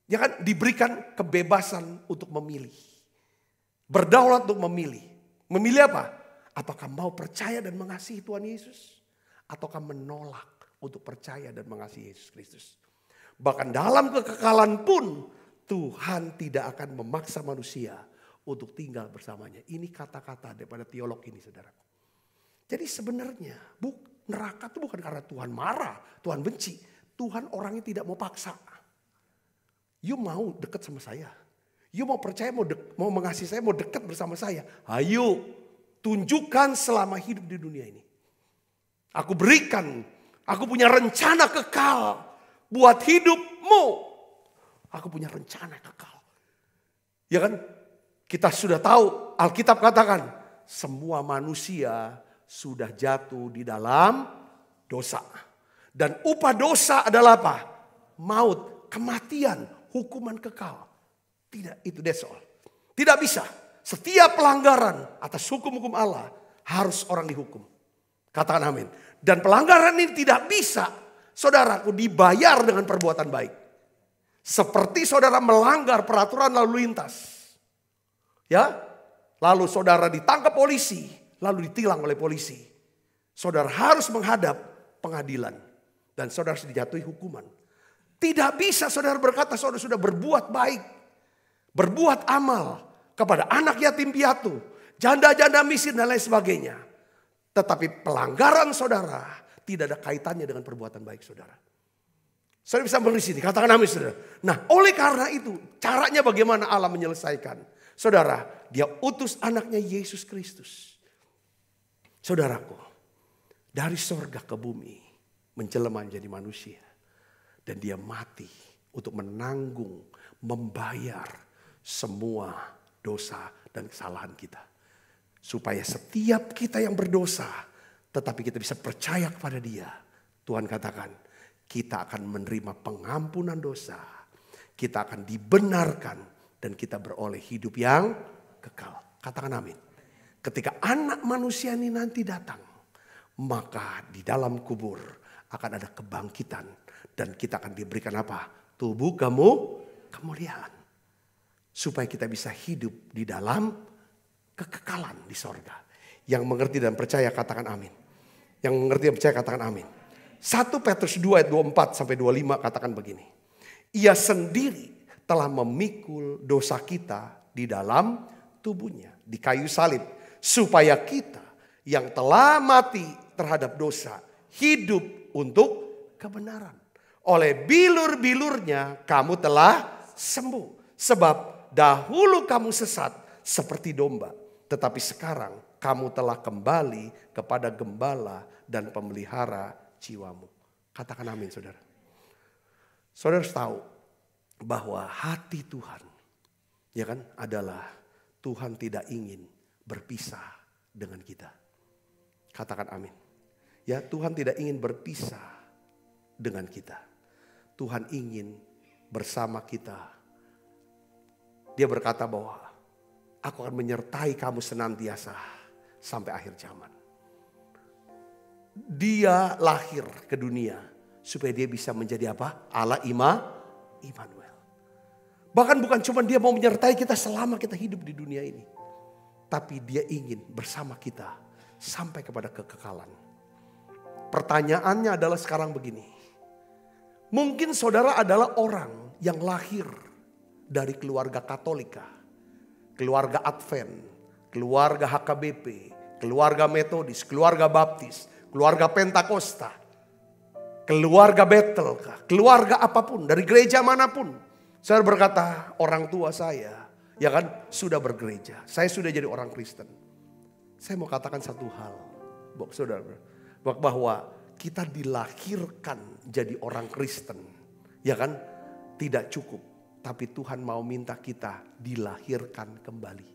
ya kan, diberikan kebebasan untuk memilih. Berdaulat untuk memilih. Memilih apa? Apakah mau percaya dan mengasihi Tuhan Yesus? Ataukah menolak untuk percaya dan mengasihi Yesus Kristus? Bahkan dalam kekekalan pun Tuhan tidak akan memaksa manusia untuk tinggal bersamanya. Ini kata-kata daripada teolog ini, saudaraku. Jadi sebenarnya neraka itu bukan karena Tuhan marah, Tuhan benci. Tuhan orangnya tidak mau paksa. You mau dekat sama saya. You mau percaya, mau mengasihi saya, mau dekat bersama saya. Ayo, tunjukkan selama hidup di dunia ini. Aku berikan, aku punya rencana kekal buat hidupmu. Aku punya rencana kekal. Ya kan? Kita sudah tahu, Alkitab katakan, semua manusia sudah jatuh di dalam dosa. Dan upah dosa adalah apa? Maut, kematian, hukuman kekal. Tidak, itu that's all. Tidak bisa. Setiap pelanggaran atas hukum-hukum Allah harus orang dihukum. Katakan amin. Dan pelanggaran ini tidak bisa, saudaraku, dibayar dengan perbuatan baik. Seperti saudara melanggar peraturan lalu lintas. Ya, lalu saudara ditangkap polisi, lalu ditilang oleh polisi. Saudara harus menghadap pengadilan. Dan saudara harus dijatuhi hukuman. Tidak bisa saudara berkata saudara sudah berbuat baik. Berbuat amal kepada anak yatim piatu. Janda-janda miskin dan lain sebagainya. Tetapi pelanggaran saudara tidak ada kaitannya dengan perbuatan baik saudara. Saudara bisa mengerti sini, katakan amin saudara. Nah, oleh karena itu caranya bagaimana Allah menyelesaikan. Saudara, dia utus anaknya Yesus Kristus. Saudaraku, dari sorga ke bumi menjelma menjadi manusia. Dan dia mati untuk menanggung, membayar semua dosa dan kesalahan kita. Supaya setiap kita yang berdosa, tetapi kita bisa percaya kepada dia. Tuhan katakan, kita akan menerima pengampunan dosa. Kita akan dibenarkan dan kita beroleh hidup yang kekal. Katakan amin. Ketika anak manusia ini nanti datang, maka di dalam kubur akan ada kebangkitan. Dan kita akan diberikan apa? Tubuh kemuliaan. Supaya kita bisa hidup di dalam kekekalan di sorga. Yang mengerti dan percaya katakan amin. Yang mengerti dan percaya katakan amin. 1 Petrus 2 ayat 24 sampai 25 katakan begini. Ia sendiri telah memikul dosa kita di dalam tubuhnya. Di kayu salib. Supaya kita yang telah mati terhadap dosa. Hidup untuk kebenaran. Oleh bilur-bilurnya kamu telah sembuh. Sebab dahulu kamu sesat seperti domba. Tetapi sekarang kamu telah kembali kepada gembala dan pemelihara jiwamu. Katakan amin saudara. Saudara harus tahu bahwa hati Tuhan, ya kan, adalah Tuhan tidak ingin berpisah dengan kita. Katakan amin. Ya, Tuhan tidak ingin berpisah dengan kita. Tuhan ingin bersama kita. Dia berkata bahwa aku akan menyertai kamu senantiasa sampai akhir zaman. Dia lahir ke dunia supaya dia bisa menjadi apa? Allah Immanuel. Bahkan bukan cuma dia mau menyertai kita selama kita hidup di dunia ini. Tapi dia ingin bersama kita sampai kepada kekekalan. Pertanyaannya adalah sekarang begini. Mungkin saudara adalah orang yang lahir dari keluarga Katolika, keluarga Advent, keluarga HKBP, keluarga Metodis, keluarga Baptis, keluarga Pentakosta, keluarga Bethel, keluarga apapun, dari gereja manapun. Saya berkata, orang tua saya, ya kan, sudah bergereja. Saya sudah jadi orang Kristen. Saya mau katakan satu hal, saudara, bahwa kita dilahirkan jadi orang Kristen, ya kan, tidak cukup. Tapi Tuhan mau minta kita dilahirkan kembali.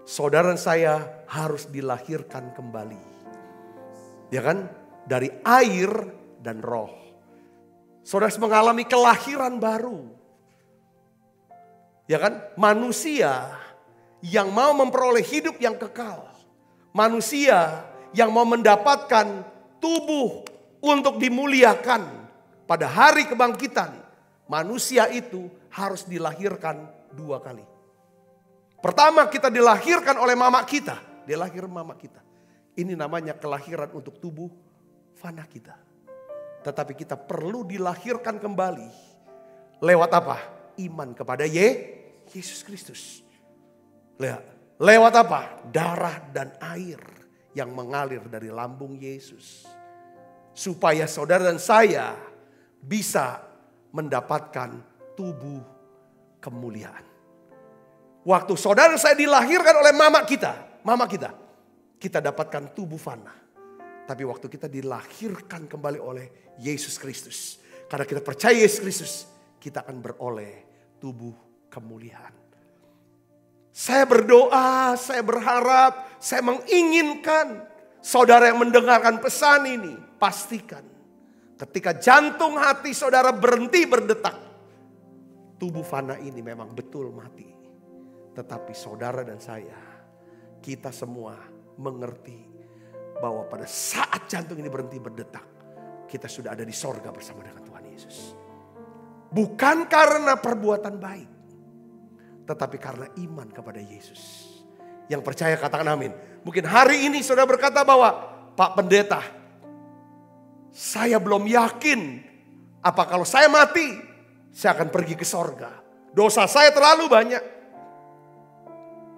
Saudara saya harus dilahirkan kembali. Ya kan? Dari air dan roh. Saudara harus mengalami kelahiran baru. Ya kan? Manusia yang mau memperoleh hidup yang kekal. Manusia yang mau mendapatkan tubuh untuk dimuliakan pada hari kebangkitan, manusia itu harus dilahirkan 2 kali. Pertama, kita dilahirkan oleh mama kita. Dia lahir mama kita. Ini namanya kelahiran untuk tubuh fana kita. Tetapi kita perlu dilahirkan kembali. Lewat apa? Iman kepada Yesus Kristus. Lewat apa? Darah dan air yang mengalir dari lambung Yesus. Supaya saudara dan saya bisa mendapatkan tubuh kemuliaan. Waktu saudara saya dilahirkan oleh mama kita, kita dapatkan tubuh fana. Tapi waktu kita dilahirkan kembali oleh Yesus Kristus, karena kita percaya Yesus Kristus, kita akan beroleh tubuh kemuliaan. Saya berdoa, saya berharap, saya menginginkan saudara yang mendengarkan pesan ini, pastikan ketika jantung hati saudara berhenti berdetak, tubuh fana ini memang betul mati. Tetapi saudara dan saya, kita semua mengerti bahwa pada saat jantung ini berhenti berdetak, kita sudah ada di sorga bersama dengan Tuhan Yesus. Bukan karena perbuatan baik, tetapi karena iman kepada Yesus. Yang percaya katakan amin. Mungkin hari ini saudara berkata bahwa, Pak Pendeta, saya belum yakin apa kalau saya mati, saya akan pergi ke sorga. Dosa saya terlalu banyak.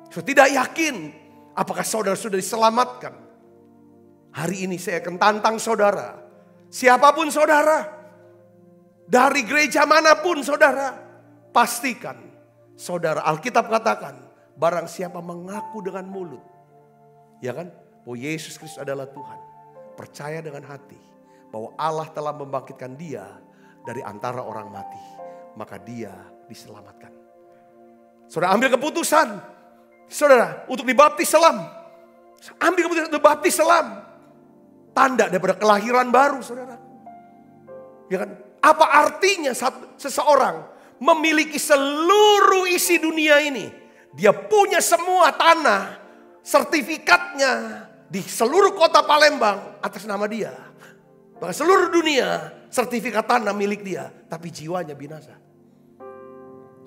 Saya tidak yakin apakah saudara sudah diselamatkan. Hari ini saya akan tantang saudara. Siapapun saudara, dari gereja manapun saudara, pastikan saudara, Alkitab katakan, barang siapa mengaku dengan mulut, ya kan, bahwa Yesus Kristus adalah Tuhan, percaya dengan hati bahwa Allah telah membangkitkan dia dari antara orang mati, maka dia diselamatkan. Saudara ambil keputusan, saudara, untuk dibaptis selam. Ambil keputusan untuk baptis selam. Tanda daripada kelahiran baru, saudara. Ya kan? Apa artinya seseorang memiliki seluruh isi dunia ini? Dia punya semua tanah, sertifikatnya di seluruh kota Palembang atas nama dia. Bahkan seluruh dunia sertifikat tanah milik dia, tapi jiwanya binasa.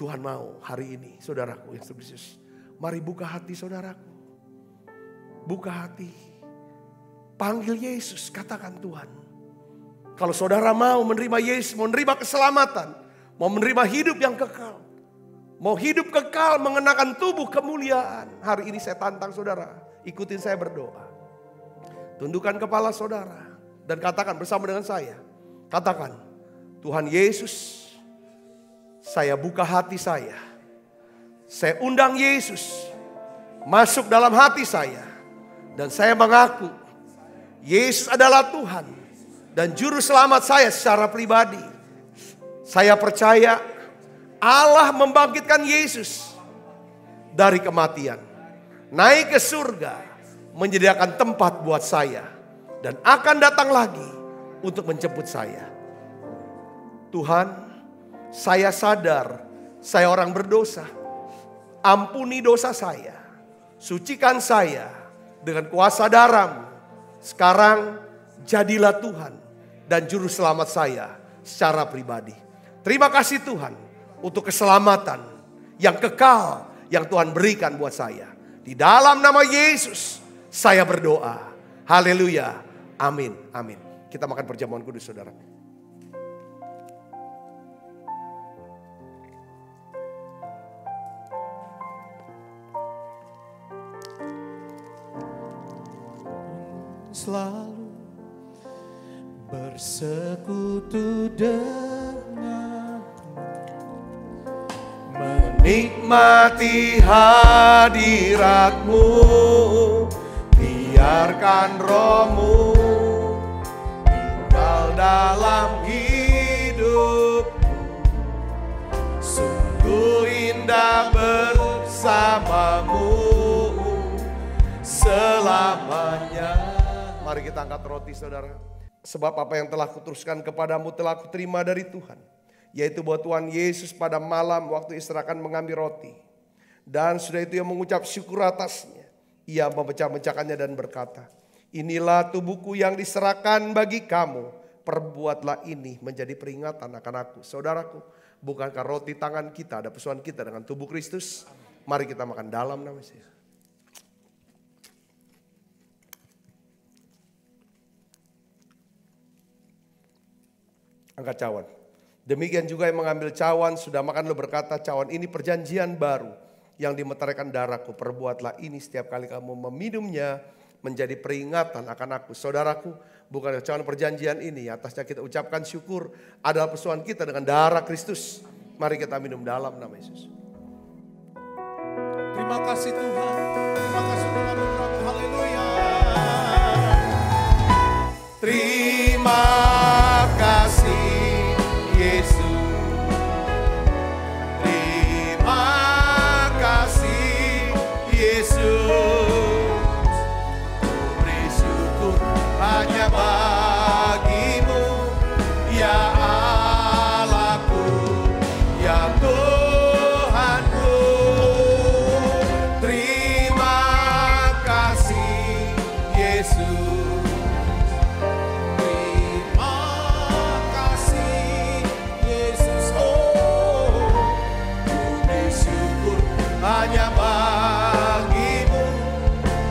Tuhan mau hari ini, saudaraku yang Yesus, mari buka hati saudaraku. Buka hati. Panggil Yesus, katakan Tuhan. Kalau saudara mau menerima Yesus, mau menerima keselamatan, mau menerima hidup yang kekal, mau hidup kekal mengenakan tubuh kemuliaan. Hari ini saya tantang saudara, ikutin saya berdoa. Tundukkan kepala saudara dan katakan bersama dengan saya. Katakan, Tuhan Yesus, saya buka hati saya. Saya undang Yesus masuk dalam hati saya. Dan saya mengaku Yesus adalah Tuhan dan juru selamat saya secara pribadi. Saya percaya Allah membangkitkan Yesus dari kematian, naik ke surga, menyediakan tempat buat saya, dan akan datang lagi untuk menjemput saya. Tuhan, saya sadar saya orang berdosa. Ampuni dosa saya, sucikan saya dengan kuasa darah-Mu. Sekarang jadilah Tuhan dan juru selamat saya secara pribadi. Terima kasih Tuhan untuk keselamatan yang kekal yang Tuhan berikan buat saya. Di dalam nama Yesus saya berdoa. Haleluya. Amin. Amin. Kita makan perjamuan kudus saudara. Selalu bersekutu denganmu, menikmati hadirat-Mu, biarkan Roh-Mu tinggal dalam hidupku. Sungguh indah bersamamu selamanya. Mari kita angkat roti saudara. Sebab apa yang telah kuteruskan kepadamu telah kuterima dari Tuhan. Yaitu bahwa Tuhan Yesus pada malam waktu istirahat mengambil roti. Dan sudah itu ia mengucap syukur atasnya. Ia memecah-mecahkannya dan berkata, Inilah tubuhku yang diserahkan bagi kamu. Perbuatlah ini menjadi peringatan akan aku. Saudaraku, bukankah roti tangan kita ada persoalan kita dengan tubuh Kristus? Mari kita makan dalam nama Yesus. Angkat cawan. Demikian juga yang mengambil cawan sudah makan lalu berkata, cawan ini perjanjian baru yang dimeteraikan darahku. Perbuatlah ini setiap kali kamu meminumnya menjadi peringatan akan aku. Saudaraku, bukan cawan perjanjian ini atasnya kita ucapkan syukur adalah persoalan kita dengan darah Kristus. Mari kita minum dalam nama Yesus. Terima kasih Tuhan. Terima kasih Tuhan. Haleluya. Terima kasih Yesus. Terima kasih Yesus. Ku bersyukur hanya bagimu, ya Allahku, ya Tuhanku. Terima kasih Yesus. Hanya bagimu,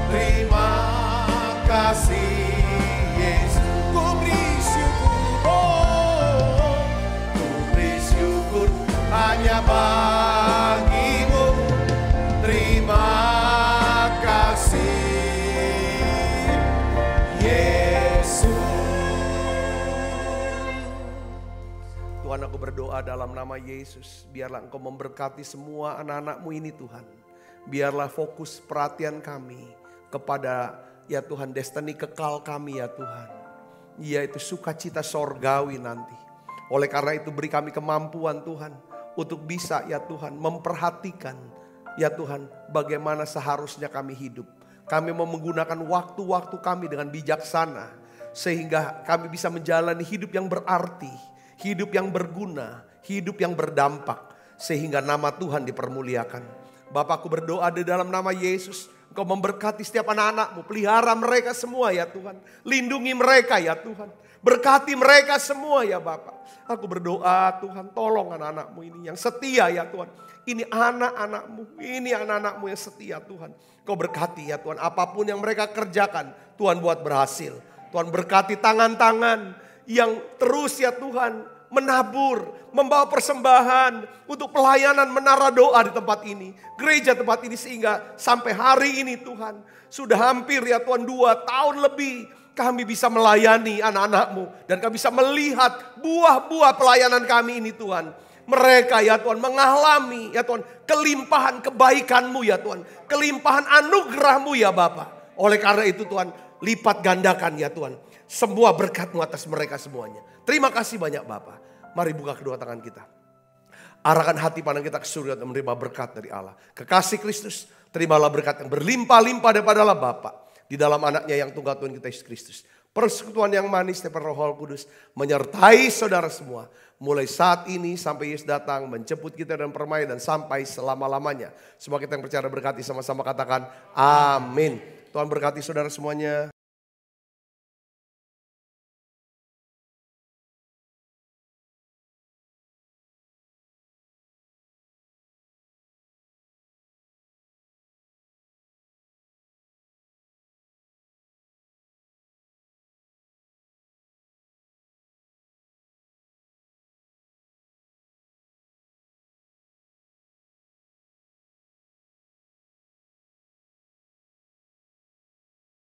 terima kasih Yesus. Ku beri syukur, ku beri syukur hanya bagimu, terima kasih Yesus. Tuhan, aku berdoa dalam nama Yesus, biarlah Engkau memberkati semua anak-anak-Mu ini Tuhan. Biarlah fokus perhatian kami kepada ya Tuhan destiny kekal kami ya Tuhan. Yaitu sukacita sorgawi nanti. Oleh karena itu beri kami kemampuan Tuhan untuk bisa ya Tuhan memperhatikan ya Tuhan bagaimana seharusnya kami hidup. Kami mau menggunakan waktu-waktu kami dengan bijaksana sehingga kami bisa menjalani hidup yang berarti, hidup yang berguna, hidup yang berdampak sehingga nama Tuhan dipermuliakan. Bapakku berdoa di dalam nama Yesus, Engkau memberkati setiap anak-anak-Mu, pelihara mereka semua ya Tuhan. Lindungi mereka ya Tuhan. Berkati mereka semua ya Bapak. Aku berdoa Tuhan, tolong anak-anak-Mu ini yang setia ya Tuhan. Ini anak-anak-Mu yang setia Tuhan. Kau berkati ya Tuhan, apapun yang mereka kerjakan Tuhan buat berhasil. Tuhan berkati tangan-tangan yang terus ya Tuhan menabur, membawa persembahan untuk pelayanan menara doa di tempat ini. Gereja tempat ini sehingga sampai hari ini Tuhan. Sudah hampir ya Tuhan 2 tahun lebih kami bisa melayani anak-anak-Mu. Dan kami bisa melihat buah-buah pelayanan kami ini Tuhan. Mereka ya Tuhan mengalami ya Tuhan kelimpahan kebaikan-Mu ya Tuhan. Kelimpahan anugerah-Mu ya Bapa. Oleh karena itu Tuhan lipat gandakan ya Tuhan. Semua berkat-Mu atas mereka semuanya. Terima kasih banyak Bapa. Mari buka kedua tangan kita. Arahkan hati pandang kita ke surga untuk menerima berkat dari Allah. Kekasih Kristus, terimalah berkat yang berlimpah-limpah daripada Allah Bapa. Di dalam anaknya yang tunggal Tuhan kita Yesus Kristus. Persekutuan yang manis daripada Roh Kudus menyertai saudara semua. Mulai saat ini sampai Yesus datang menjemput kita dan permai dan sampai selama-lamanya. Semua kita yang percaya berkati sama-sama katakan amin. Tuhan berkati saudara semuanya.